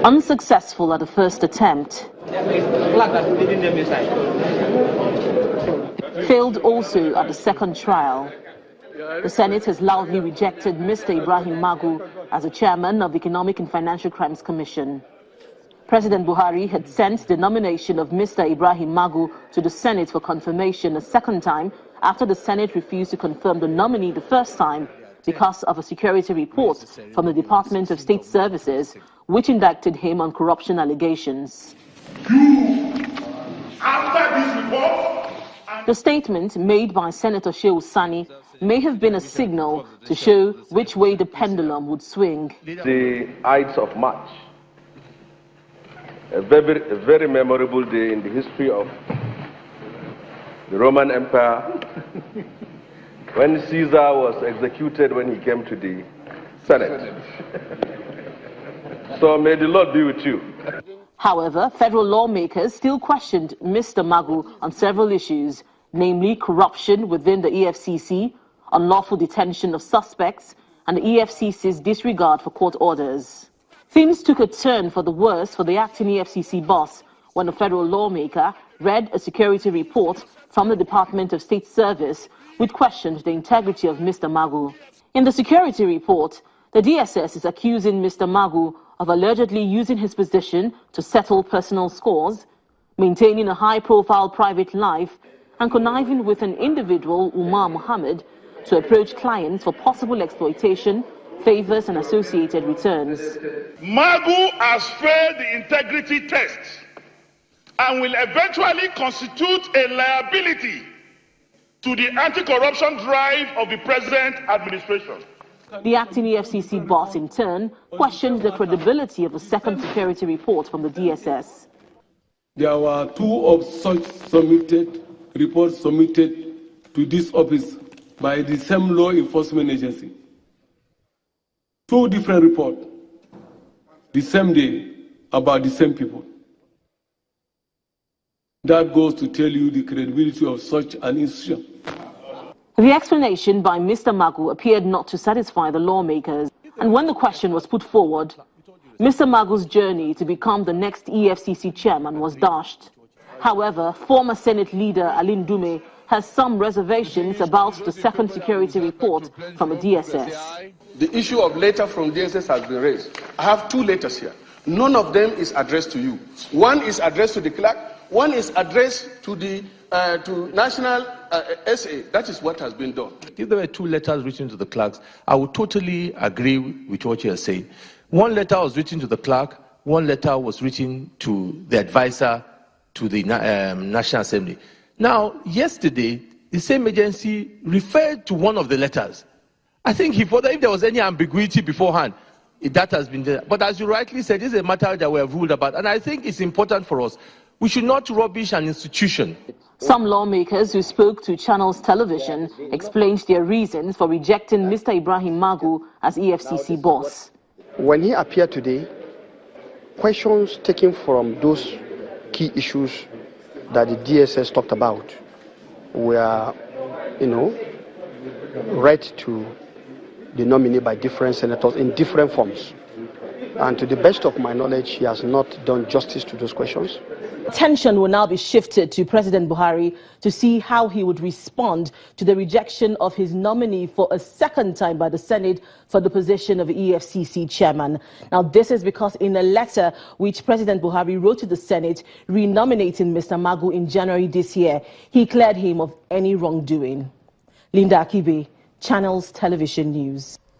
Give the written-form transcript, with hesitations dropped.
Unsuccessful at the first attempt. Failed also at the second trial. The Senate has loudly rejected Mr. Ibrahim Magu as the chairman of the Economic and Financial Crimes Commission. President Buhari had sent the nomination of Mr. Ibrahim Magu to the Senate for confirmation a second time after the Senate refused to confirm the nominee the first time because of a security report from the Department of State Services which indicted him on corruption allegations. After this report, the statement made by Senator Shehu Sani may have been a signal to show which way the pendulum would swing. The Ides of March, a very memorable day in the history of the Roman Empire, when Caesar was executed when he came to the Senate. So may the Lord be with you. However, federal lawmakers still questioned Mr. Magu on several issues, namely corruption within the EFCC, unlawful detention of suspects, and the EFCC's disregard for court orders. Things took a turn for the worse for the acting EFCC boss when a federal lawmaker read a security report from the Department of State Service which questioned the integrity of Mr. Magu. In the security report, the DSS is accusing Mr. Magu of allegedly using his position to settle personal scores, maintaining a high-profile private life, and conniving with an individual, Umar Mohammed, to approach clients for possible exploitation, favors, and associated returns. Magu has failed the integrity test and will eventually constitute a liability to the anti-corruption drive of the present administration. The acting EFCC boss, in turn, questioned the credibility of the second security report from the DSS. There were two of such reports submitted to this office by the same law enforcement agency. Two different reports, the same day, about the same people. That goes to tell you the credibility of such an institution. The explanation by Mr. Magu appeared not to satisfy the lawmakers, and when the question was put forward, Mr. Magu's journey to become the next EFCC chairman was dashed. However, former Senate leader Alin Dume has some reservations about the second security report from the DSS. The issue of letter from DSS has been raised. I have two letters here. None of them is addressed to you. One is addressed to the clerk, one is addressed to the National SA. That is what has been done. If there were two letters written to the clerks, I would totally agree with what you are saying. One letter was written to the clerk, one letter was written to the advisor to the National Assembly. Now, yesterday, the same agency referred to one of the letters. I think if there was any ambiguity beforehand, that has been there. But as you rightly said, this is a matter that we have ruled about, and I think it's important for us. We should not rubbish an institution. Some lawmakers who spoke to Channels Television explained their reasons for rejecting Mr. Ibrahim Magu as EFCC boss. When he appeared today, questions taken from those key issues that the DSS talked about were, read to the nominee by different senators in different forms. And to the best of my knowledge, he has not done justice to those questions. Attention will now be shifted to President Buhari to see how he would respond to the rejection of his nominee for a second time by the Senate for the position of EFCC chairman. Now, this is because in a letter which President Buhari wrote to the Senate renominating Mr. Magu in January this year, he cleared him of any wrongdoing. Linda Akibe, Channels Television News.